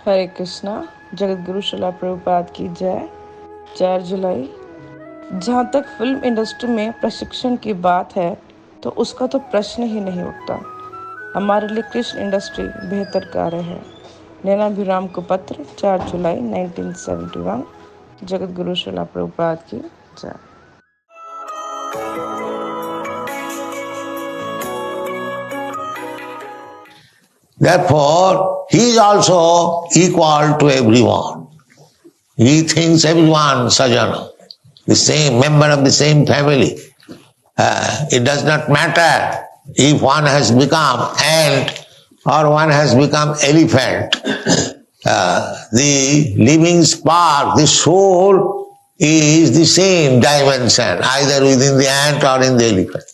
हरे कृष्णा। जगत गुरु शिला प्रभुपाद की जय। 4 जुलाई। जहाँ तक फिल्म इंडस्ट्री में प्रशिक्षण की बात है तो उसका तो प्रश्न ही नहीं उठता। हमारे लिए कृष्ण इंडस्ट्री बेहतर कार्य है। नैना भिराम को पत्र, 4 जुलाई 1971। जगत गुरु शिला प्रभुपाद की जय। Therefore, he is also equal to everyone. He thinks everyone sajana, the same member of the same family. It does not matter if one has become ant or one has become elephant. The living spark, the soul is the same dimension, either within the ant or in the elephant.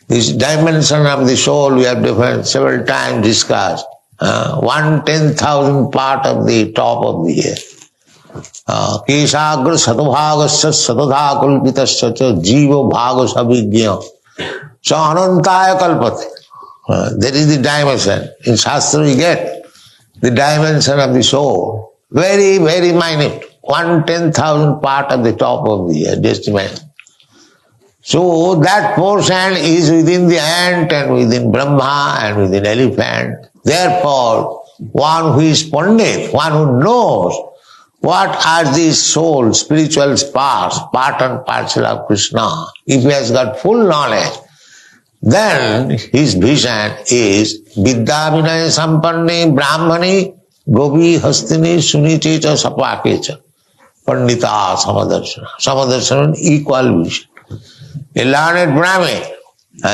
This dimension of the soul we have several times discussed. 1/10,000 part of the top of the earth. Kesagra satobhagasya satadha kulpitasya cha jiva bhaga sabhigya sa anantaya kalpate. That is the dimension. In Shastra we get the dimension of the soul. Very, very minute. 1/10,000 part of the top of the earth. Just imagine. So that portion is within the ant and within Brahma and within elephant. Therefore, one who is Pandit, one who knows what are these souls, spiritual sparks, part and parcel of Krishna, if he has got full knowledge, then his vision is Vidya Vinaya Sampanne Brahmani Gopi Hastini Sunichecha Sapakecha Pandita Samadarshana. Samadarshana equal vision. A learned Brahmin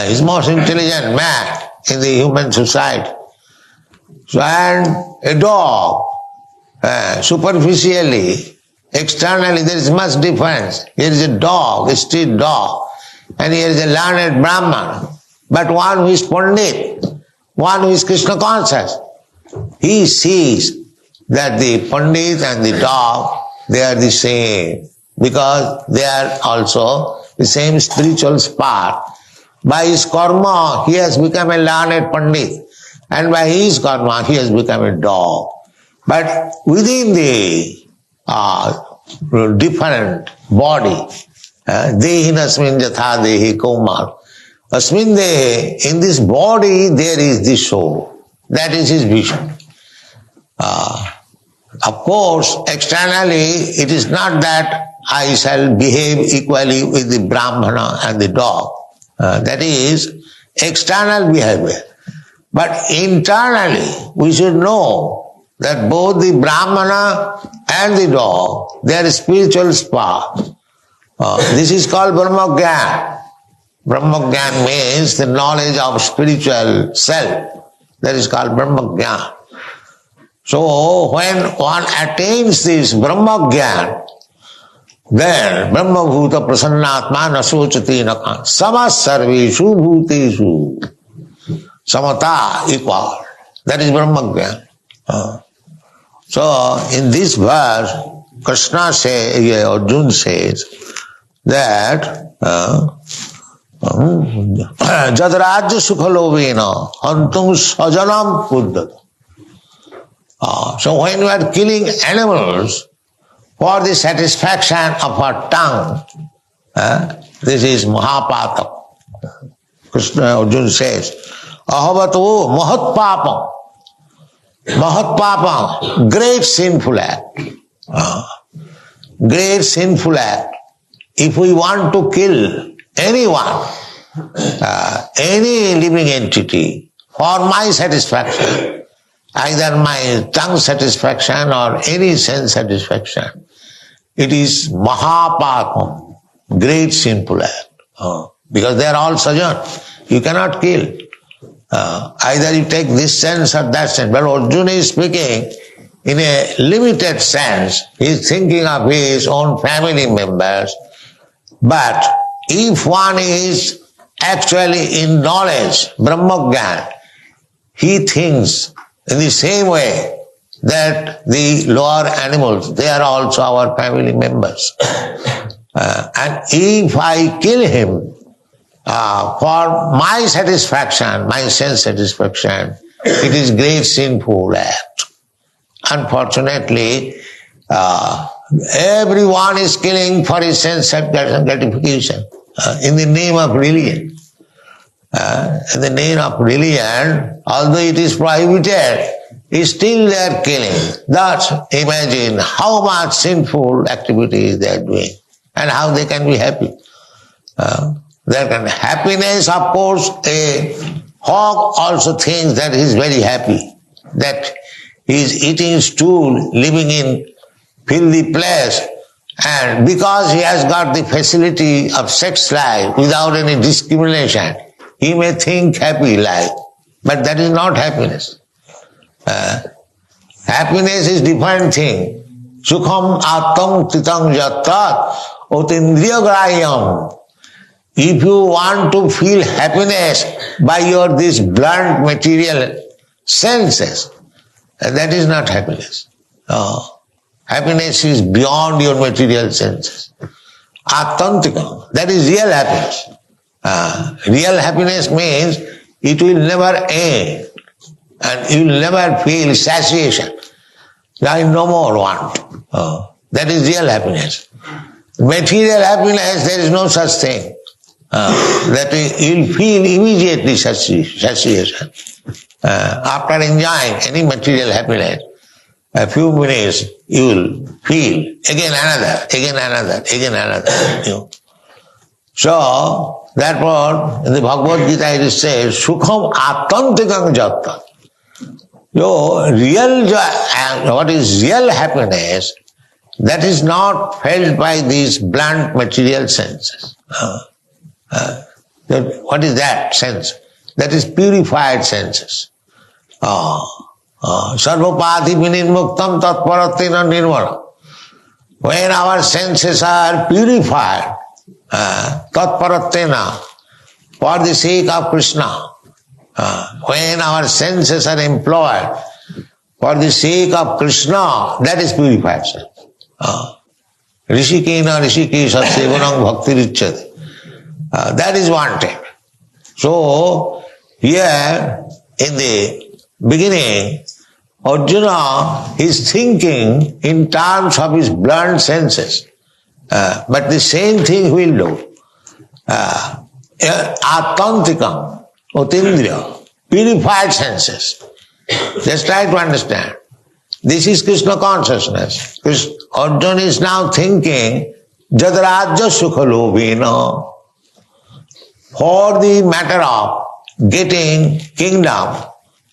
is most intelligent man in the human society. So, and a dog, superficially, externally, there is much difference. Here is a dog, a street dog, and here is a learned Brahman. But one who is Pandit, one who is Krishna conscious, he sees that the Pandit and the dog, they are the same, because they are also the same spiritual spark. By his karma, he has become a learned Pandit, and by his karma, he has become a dog. But within the different body, dehi nasmin jatha dehi kaumar, asmin dehi, in this body there is the soul. That is his vision. Of course, externally, it is not that I shall behave equally with the Brahmana and the dog. That is external behavior. But internally, we should know that both the Brahmana and the dog, they are spiritual spark. This is called Brahma Gyan. Brahma Gyan means the knowledge of spiritual self. That is called Brahma Gyan. So, when one attains this Brahma Gyan, then Brahma Bhuta Prasannatma Nasochati Nakan Samas Sarveshu Bhuteshu Samata equal. That is Brahma Gyan. So in this verse, Krishna says, Arjuna says that Jadrajya Sukhalovena Hantum Sajanam Puddhata. So when you are killing animals for the satisfaction of our tongue, this is Mahapatam. Krishna Arjuna says, Ahavato Mahatpapam. Mahatpapam, great sinful act. Great sinful act. If we want to kill anyone, any living entity, for my satisfaction, either my tongue satisfaction or any sense satisfaction, it is Mahapapam, great sinful act. Because they are all sajan. You cannot kill. Either you take this sense or that sense. But Arjuna is speaking in a limited sense. He is thinking of his own family members. But if one is actually in knowledge, Brahma Gyan, he thinks in the same way that the lower animals, they are also our family members. And if I kill him for my satisfaction, my sense satisfaction, It is great sinful act. Unfortunately, everyone is killing for his sense gratification in the name of religion. In the name of religion, although it is prohibited, still they are killing. Thus, imagine how much sinful activities they are doing and how they can be happy. Happiness, of course, a hog also thinks that he is very happy, that he is eating stool, living in filthy place, and because he has got the facility of sex life without any discrimination, he may think happy life, but that is not happiness. Happiness is different thing. Sukham atam titang jattat otindriyagrayam. If you want to feel happiness by your this blunt material senses, that is not happiness. Happiness is beyond your material senses. Attantika, that is real happiness. Real happiness means it will never end and you will never feel satiation. There is no more want. That is real happiness. Material happiness, there is no such thing. That you will feel immediately satiation. After enjoying any material happiness, a few minutes you will feel again another. So, therefore, in the Bhagavad Gita it says, Sukham attantikam jatta. So, real joy, what is real happiness, that is not felt by these blunt material senses. What is that sense? That is purified senses. Sarvapati vinirmuktam tatparatena nirvana. When our senses are purified, tatparatena, for the sake of Krishna, when our senses are employed for the sake of Krishna, that is purified sense. Rishikena rishikesha sevanam bhaktirichyate. That is wanted. So, here in the beginning, Arjuna is thinking in terms of his blunt senses. But the same thing he will do. Attantikam, otindriya, purified senses. Just try to understand. This is Krishna consciousness. Arjuna is now thinking, Jadrajya sukhalobhena. For the matter of getting kingdom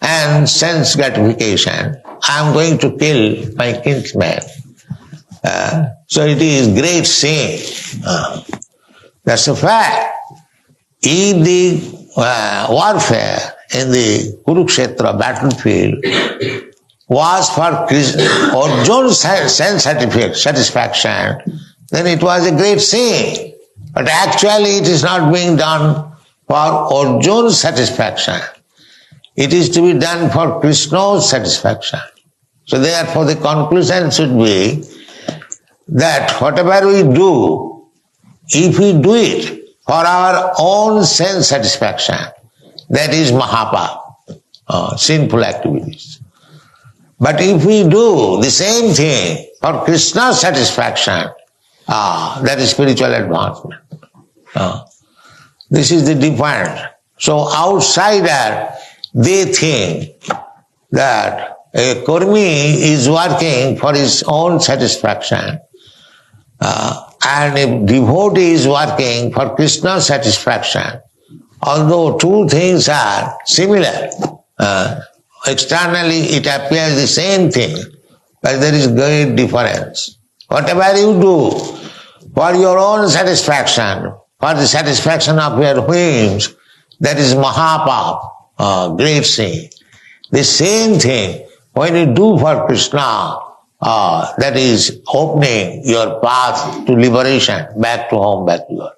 and sense gratification, I am going to kill my kinsman. So it is great sin. That's a fact. If the warfare in the Kurukshetra battlefield was for Arjuna's sense satisfaction, then it was a great sin. But actually it is not being done for Arjuna's satisfaction. It is to be done for Krishna's satisfaction. So therefore the conclusion should be that whatever we do, if we do it for our own sense satisfaction, that is mahapapa, sinful activities. But if we do the same thing for Krishna's satisfaction, that is spiritual advancement. This is the difference. So outsider, they think that a karmi is working for his own satisfaction, and a devotee is working for Krishna's satisfaction. Although two things are similar, externally it appears the same thing, but there is great difference. Whatever you do for your own satisfaction, for the satisfaction of your whims, that is mahapap, great sin. The same thing when you do for Krishna, that is opening your path to liberation, back to home, back to God.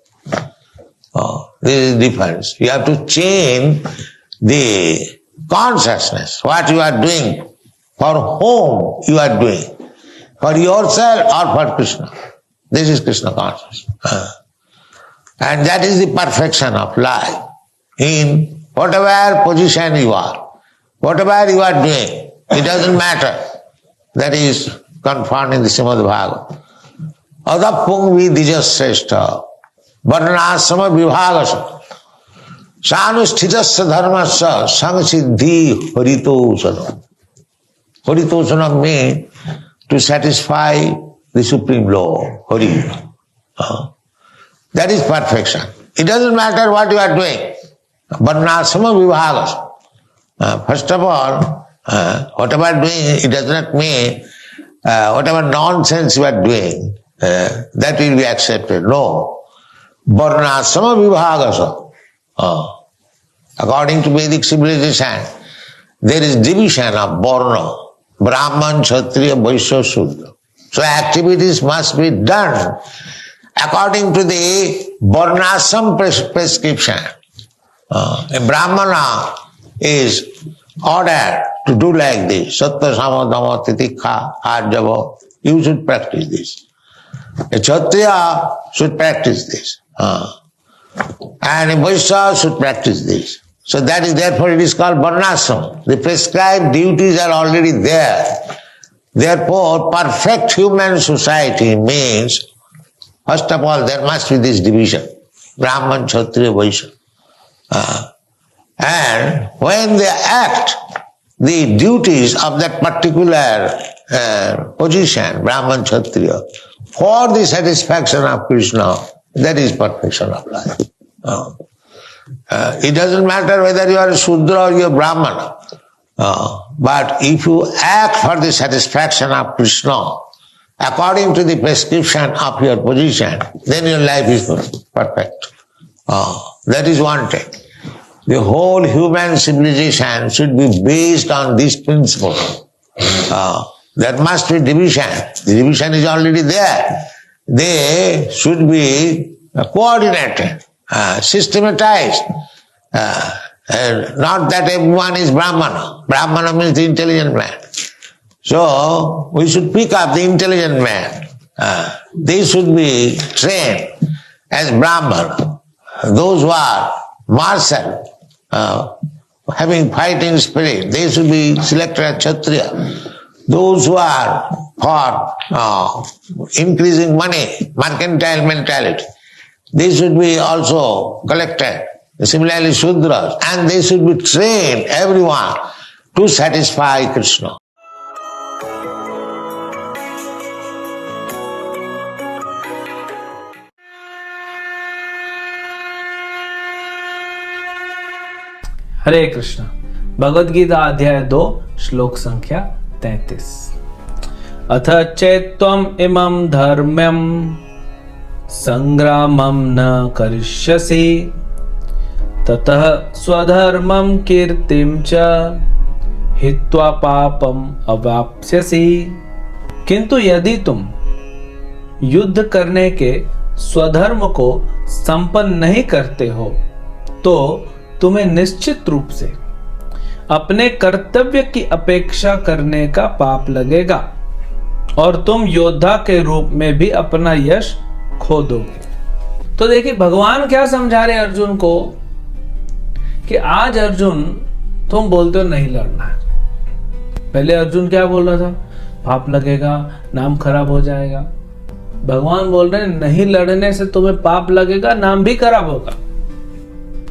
This is the difference. You have to change the consciousness, what you are doing, for whom you are doing, for yourself or for Krishna. This is Krishna consciousness. And that is the perfection of life. In whatever position you are, Whatever you are doing, it doesn't matter. That is confirmed in the Srimad Bhagavad. Adapung vidijasreshta varnasama vibhagasa sanusthitasya dharmasya samsiddhi haritosanam. Haritosanam means to satisfy the supreme law, Hari. That is perfection. It doesn't matter what you are doing. Varnasama vibhagasa. First of all, whatever doing, it does not mean whatever nonsense you are doing, that will be accepted. No. Varnasama vibhagasa. According to Vedic civilization, there is division of Varna, Brahman, Kshatriya, Vaishya, Shudra. So activities must be done according to the Varnasam prescription. A Brahmana is ordered to do like this. Sattva, Sama, Dhamma, Titikha, Arjava. You should practice this. A Kshatriya should practice this. And a Vaishya should practice this. So that is, therefore it is called Varnasam. The prescribed duties are already there. Therefore, perfect human society means, first of all, there must be this division. Brahman, Kshatriya, Vaishya. And when they act the duties of that particular position, Brahman, Kshatriya, for the satisfaction of Krishna, that is perfection of life. It doesn't matter whether you are a Shudra or you are Brahmana. But if you act for the satisfaction of Krishna, according to the prescription of your position, then your life is perfect. That is one thing. The whole human civilization should be based on this principle. There must be division. The division is already there. They should be coordinated, systematized. Not that everyone is Brahmana. Brahmana means the intelligent man. So we should pick up the intelligent man. They should be trained as Brahmana. Those who are martial, having fighting spirit, they should be selected as Kshatriya. Those who are for increasing money, mercantile mentality, they should be also collected. Similarly, Shudras, and they should be trained, everyone, to satisfy Krishna. हरे कृष्ण। भगवद गीता अध्याय 2 श्लोक संख्या 33। अथ चेत्त्वम् इमं धर्म्यं संग्रामं न करिष्यसि ततः स्वधर्मं कीर्तिं च हित्वा पापम् अवाप्स्यसि। किंतु यदि तुम युद्ध करने के स्वधर्म को संपन्न नहीं करते हो तो तुम्हें निश्चित रूप से अपने कर्तव्य की अपेक्षा करने का पाप लगेगा और तुम योद्धा के रूप में भी अपना यश खो दोगे। तो देखिए भगवान क्या समझा रहे अर्जुन को कि आज अर्जुन तुम बोलते हो नहीं लड़ना है। पहले अर्जुन क्या बोल रहा था, पाप लगेगा, नाम खराब हो जाएगा। भगवान बोल रहे हैं नहीं लड़ने से तुम्हें पाप लगेगा, नाम भी खराब होगा,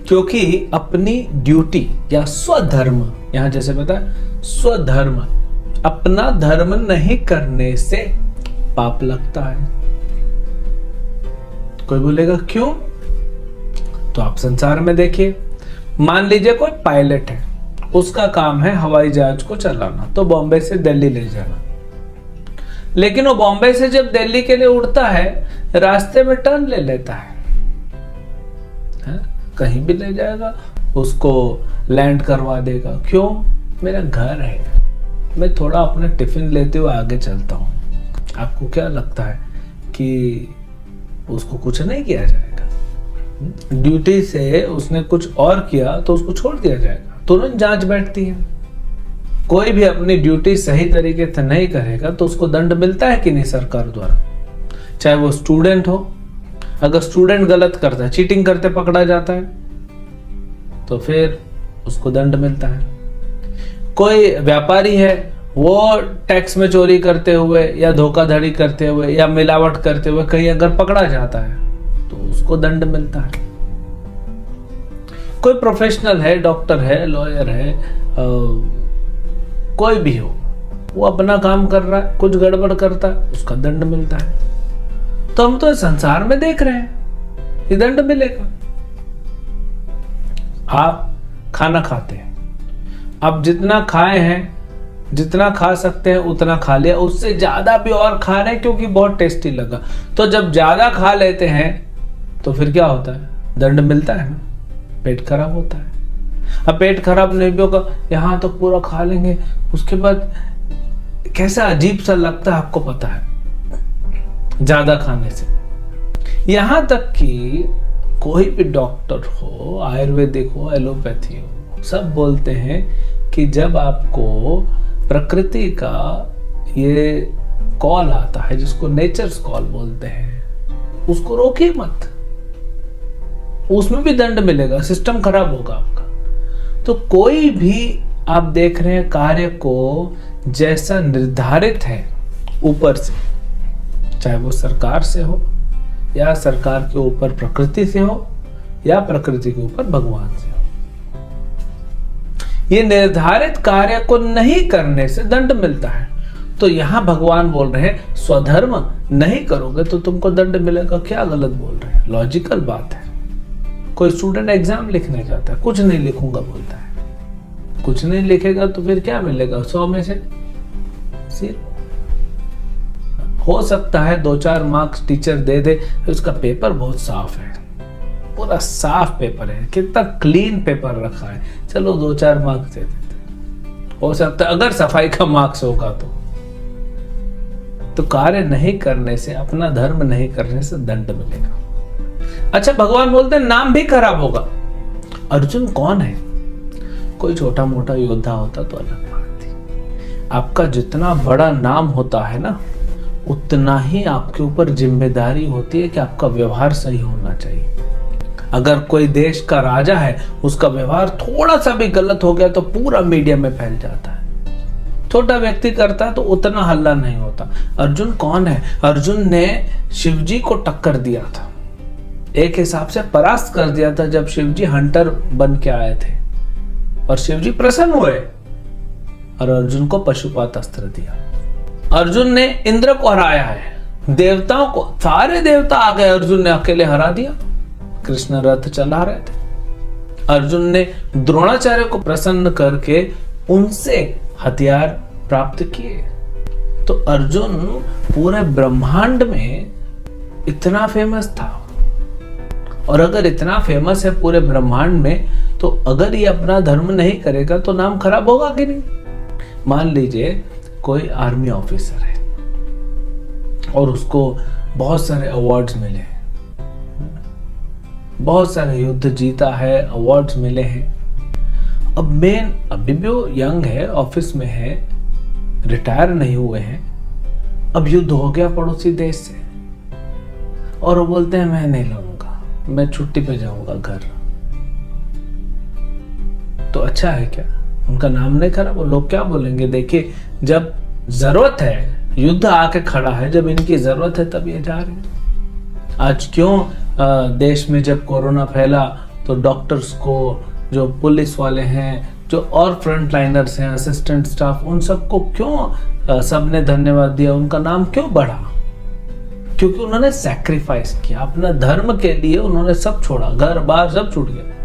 क्योंकि अपनी ड्यूटी या स्वधर्म, यहां जैसे पता है स्वधर्म, अपना धर्म नहीं करने से पाप लगता है। कोई बोलेगा क्यों? तो आप संसार में देखिए, मान लीजिए कोई पायलट है, उसका काम है हवाई जहाज को चलाना, तो बॉम्बे से दिल्ली ले जाना। लेकिन वो बॉम्बे से जब दिल्ली के लिए उड़ता है, रास्ते में टर्न ले लेता है, कहीं भी ले जाएगा, उसको लैंड करवा देगा। क्यों? मेरा घर है, मैं थोड़ा अपना टिफिन लेते हुए आगे चलता हूं। आपको क्या लगता है कि उसको कुछ नहीं किया जाएगा? ड्यूटी से उसने कुछ और किया तो उसको छोड़ दिया जाएगा, तुरंत जांच बैठती है। कोई भी अपनी ड्यूटी सही तरीके से नहीं करेगा तो उसको दंड मिलता है कि नहीं सरकार द्वारा, चाहे वो स्टूडेंट हो। अगर स्टूडेंट गलत करता है, चीटिंग करते पकड़ा जाता है, तो फिर उसको दंड मिलता है। कोई व्यापारी है, वो टैक्स में चोरी करते हुए या धोखाधड़ी करते हुए या मिलावट करते हुए कहीं अगर पकड़ा जाता है तो उसको दंड मिलता है। कोई प्रोफेशनल है, डॉक्टर है, लॉयर है, कोई भी हो, वो अपना काम कर रहा है, कुछ गड़बड़ करता है, उसका दंड मिलता है। तो हम तो संसार में देख रहे हैं ये दंड मिलेगा। आप खाना खाते हैं, आप जितना खाए हैं, जितना खा सकते हैं उतना खा लिया, उससे ज्यादा भी और खा रहे हैं क्योंकि बहुत टेस्टी लगा। तो जब ज्यादा खा लेते हैं तो फिर क्या होता है? दंड मिलता है ना, पेट खराब होता है। अब पेट खराब नहीं भी होगा, यहाँ तो पूरा खा लेंगे, उसके बाद कैसा अजीब सा लगता है, आपको पता है, ज्यादा खाने से। यहां तक कि कोई भी डॉक्टर हो, आयुर्वेदिक हो, एलोपैथी हो, सब बोलते हैं कि जब आपको प्रकृति का ये कॉल आता है, जिसको नेचर्स कॉल बोलते हैं, उसको रोकिए मत, उसमें भी दंड मिलेगा, सिस्टम खराब होगा आपका। तो कोई भी आप देख रहे हैं कार्य को जैसा निर्धारित है ऊपर से, चाहे वो सरकार से हो या सरकार के ऊपर प्रकृति से हो या प्रकृति के ऊपर भगवान से हो, ये निर्धारित कार्य को नहीं करने से दंड मिलता है। तो यहां भगवान बोल रहे हैं स्वधर्म नहीं करोगे तो तुमको दंड मिलेगा। क्या गलत बोल रहे हैं? लॉजिकल बात है। कोई स्टूडेंट एग्जाम लिखने जाता है, कुछ नहीं लिखूंगा बोलता है, कुछ नहीं लिखेगा तो फिर क्या मिलेगा? 100 में से 0। हो सकता है 2-4 मार्क्स टीचर दे दे, उसका पेपर बहुत साफ है, पूरा साफ पेपर है, कितना क्लीन पेपर रखा है, चलो 2-4 मार्क्स दे देते। हो सकता है अगर सफाई का मार्क्स होगा तो कार्य नहीं करने से, अपना धर्म नहीं करने से दंड मिलेगा। अच्छा, भगवान बोलते हैं नाम भी खराब होगा। अर्जुन कौन है? कोई छोटा मोटा योद्धा होता तो अलग बात थी। आपका जितना बड़ा नाम होता है ना, उतना ही आपके ऊपर जिम्मेदारी होती है कि आपका व्यवहार सही होना चाहिए। अगर कोई देश का राजा है, उसका व्यवहार थोड़ा सा भी गलत हो गया तो पूरा मीडिया में फैल जाता है। छोटा व्यक्ति करता है तो उतना हल्ला नहीं होता। अर्जुन कौन है? अर्जुन ने शिवजी को टक्कर दिया था, एक हिसाब से परास्त कर दिया था जब शिवजी हंटर बन के आए थे, और शिवजी प्रसन्न हुए और अर्जुन को पशुपात अस्त्र दिया। अर्जुन ने इंद्र को हराया है, देवताओं को, सारे देवता आ गए, अर्जुन ने अकेले हरा दिया। कृष्ण रथ चला रहे थे, अर्जुन ने द्रोणाचार्य को प्रसन्न करके उनसे हथियार प्राप्त किए। तो अर्जुन पूरे ब्रह्मांड में इतना फेमस था, और अगर इतना फेमस है पूरे ब्रह्मांड में, तो अगर ये अपना धर्म नहीं करेगा तो नाम खराब होगा कि नहीं? मान लीजिए कोई आर्मी ऑफिसर है और उसको बहुत सारे अवार्ड्स मिले हैं, बहुत सारे युद्ध जीता है, अवार्ड्स मिले हैं। अब मेन अभी भी वो यंग है, ऑफिस में है, रिटायर नहीं हुए हैं, अब युद्ध हो गया पड़ोसी देश से, और वो बोलते हैं मैं नहीं लड़ूंगा, मैं छुट्टी पे जाऊंगा घर। तो अच्छा है क्या? उनका नाम नहीं खराब? वो लोग क्या बोलेंगे? देखिए, जब जरूरत है, युद्ध आके खड़ा है, जब इनकी जरूरत है तब ये जा रहे हैं। आज क्यों देश में जब कोरोना फैला तो डॉक्टर्स को, जो पुलिस वाले हैं, जो और फ्रंट लाइनर्स हैं, असिस्टेंट स्टाफ, उन सबको क्यों सबने धन्यवाद दिया? उनका नाम क्यों बढ़ा? क्योंकि उन्होंने सैक्रिफाइस किया अपना धर्म के लिए, उन्होंने सब छोड़ा, घर बार सब छूट गया।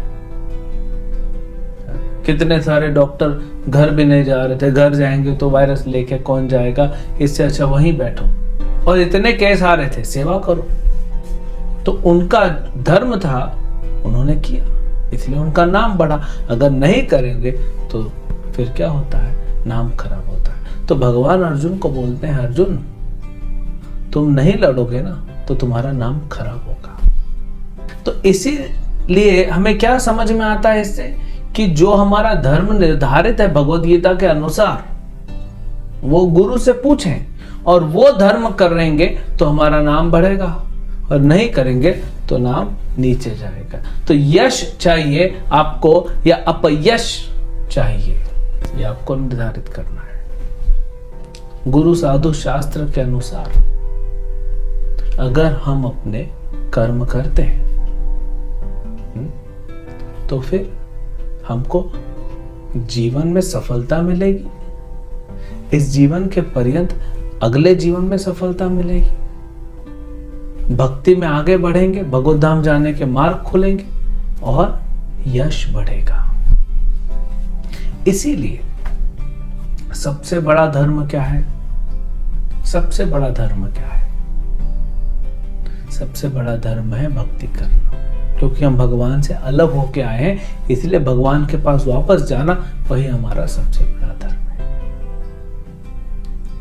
कितने सारे डॉक्टर घर भी नहीं जा रहे थे, घर जाएंगे तो वायरस लेके कौन जाएगा, इससे अच्छा वहीं बैठो, और इतने केस आ रहे थे, सेवा करो। तो उनका धर्म था, उन्होंने किया, इसलिए उनका नाम बढ़ा। अगर नहीं करेंगे तो फिर क्या होता है? नाम खराब होता है। तो भगवान अर्जुन को बोलते हैं, अर्जुन तुम नहीं लड़ोगे ना तो तुम्हारा नाम खराब होगा। तो इसीलिए हमें क्या समझ में आता है इससे, कि जो हमारा धर्म निर्धारित है भगवद गीता के अनुसार, वो गुरु से पूछें, और वो धर्म करेंगे तो हमारा नाम बढ़ेगा, और नहीं करेंगे तो नाम नीचे जाएगा। तो यश चाहिए आपको या अपयश चाहिए? ये आपको निर्धारित करना है। गुरु साधु शास्त्र के अनुसार अगर हम अपने कर्म करते हैं तो फिर हमको जीवन में सफलता मिलेगी, इस जीवन के पर्यंत अगले जीवन में सफलता मिलेगी, भक्ति में आगे बढ़ेंगे, भगवत धाम जाने के मार्ग खुलेंगे और यश बढ़ेगा। इसीलिए सबसे बड़ा धर्म क्या है? सबसे बड़ा धर्म क्या है? सबसे बड़ा धर्म है भक्ति करना, क्योंकि हम भगवान से अलग होके आए हैं, इसलिए भगवान के पास वापस जाना वही हमारा सबसे बड़ा धर्म है।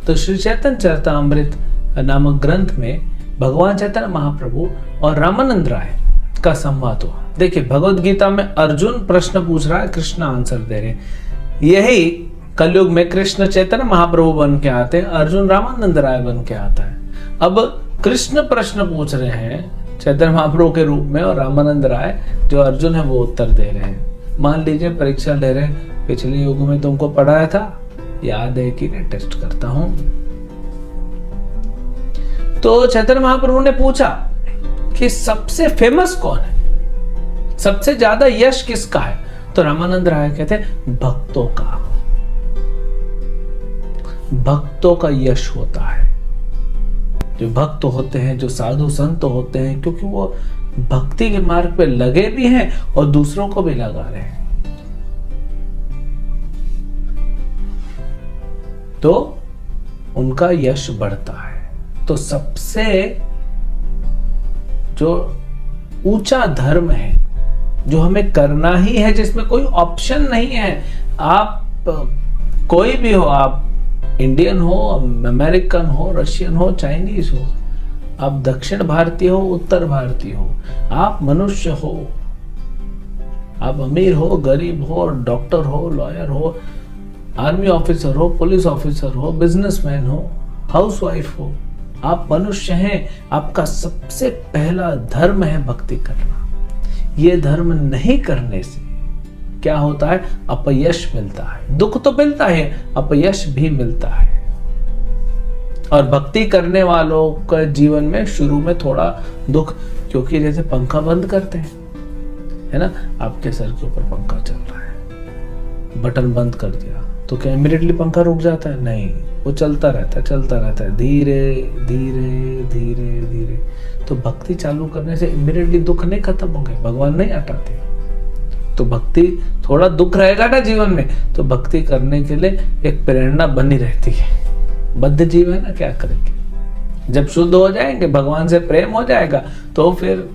तो श्री चैतन्य चरितामृत नामक ग्रंथ में भगवान चैतन्य महाप्रभु और रामानंद राय का संवाद हुआ। देखिए, भगवत गीता में अर्जुन प्रश्न पूछ रहा है, कृष्ण आंसर दे रहे हैं। यही कलयुग में कृष्ण चैतन्य महाप्रभु बन के आते हैं, अर्जुन रामानंद राय बन के आता है। अब कृष्ण प्रश्न पूछ रहे हैं चैतन्य महाप्रभु के रूप में, और रामानंद राय जो अर्जुन है वो उत्तर दे रहे हैं। मान लीजिए परीक्षा ले रहे हैं, पिछले युग में तुमको पढ़ाया था, याद है कि नहीं? टेस्ट करता हूं। तो चैतन्य महाप्रभु ने पूछा कि सबसे फेमस कौन है, सबसे ज्यादा यश किसका है? तो रामानंद राय कहते हैं भक्तों का, भक्तों का यश होता है। जो भक्त होते हैं, जो साधु संत होते हैं, क्योंकि वो भक्ति के मार्ग पे लगे भी हैं और दूसरों को भी लगा रहे हैं, तो उनका यश बढ़ता है। तो सबसे जो ऊंचा धर्म है, जो हमें करना ही है, जिसमें कोई ऑप्शन नहीं है, आप कोई भी हो, आप इंडियन हो, अमेरिकन हो, रशियन हो, चाइनीज हो, आप दक्षिण भारतीय हो, उत्तर भारतीय हो, आप मनुष्य हो, आप अमीर हो, गरीब हो, डॉक्टर हो, लॉयर हो, आर्मी ऑफिसर हो, पुलिस ऑफिसर हो, बिजनेसमैन हो, हाउसवाइफ हो, आप मनुष्य हैं। आपका सबसे पहला धर्म है भक्ति करना। ये धर्म नहीं करने से क्या होता है? अपयश मिलता है। दुख तो मिलता है, अपयश भी मिलता है। और भक्ति करने वालों का जीवन में शुरू में थोड़ा दुख, क्योंकि जैसे पंखा बंद करते हैं, है ना, आपके सर के ऊपर पंखा चल रहा है, बटन बंद कर दिया तो क्या इमीडिएटली पंखा रुक जाता है? नहीं, वो चलता रहता है, धीरे धीरे धीरे धीरे। तो भक्ति चालू करने से इमीडिएटली दुख नहीं खत्म होंगे, भगवान नहीं हटाते। तो भक्ति, थोड़ा दुख रहेगा ना जीवन में, तो भक्ति करने के लिए एक प्रेरणा बनी रहती है। बद्ध जीव है ना, क्या करेंगे? जब शुद्ध हो जाएंगे, भगवान से प्रेम हो जाएगा, तो फिर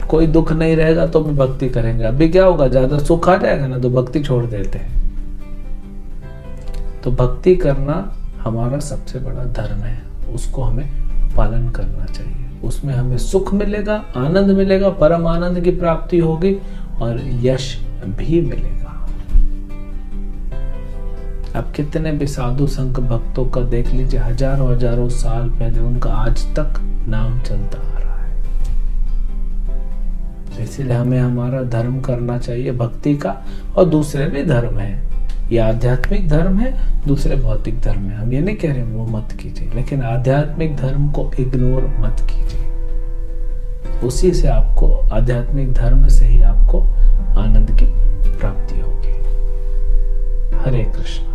कोई दुख नहीं रहेगा, तो भी भक्ति करेंगे। अभी क्या होगा? ज्यादा सुख आ जाएगा ना, तो भक्ति छोड़ देते हैं। तो भक्ति करना हमारा सबसे बड़ा धर्म है, उसको हमें पालन करना चाहिए। उसमें हमें सुख मिलेगा, आनंद मिलेगा, परम आनंद की प्राप्ति होगी और यश भी मिलेगा। आप कितने भी साधु संत भक्तों का देख लीजिए, हजारों हजारों साल पहले उनका आज तक नाम चलता आ रहा है। इसलिए हमें हमारा धर्म करना चाहिए भक्ति का। और दूसरे भी धर्म है, ये आध्यात्मिक धर्म है, दूसरे भौतिक धर्म है। हम ये नहीं कह रहे वो मत कीजिए, लेकिन आध्यात्मिक धर्म को इग्नोर मत कीजिए। उसी से आपको, आध्यात्मिक धर्म से ही आपको आनंद की प्राप्ति होगी। हरे कृष्ण।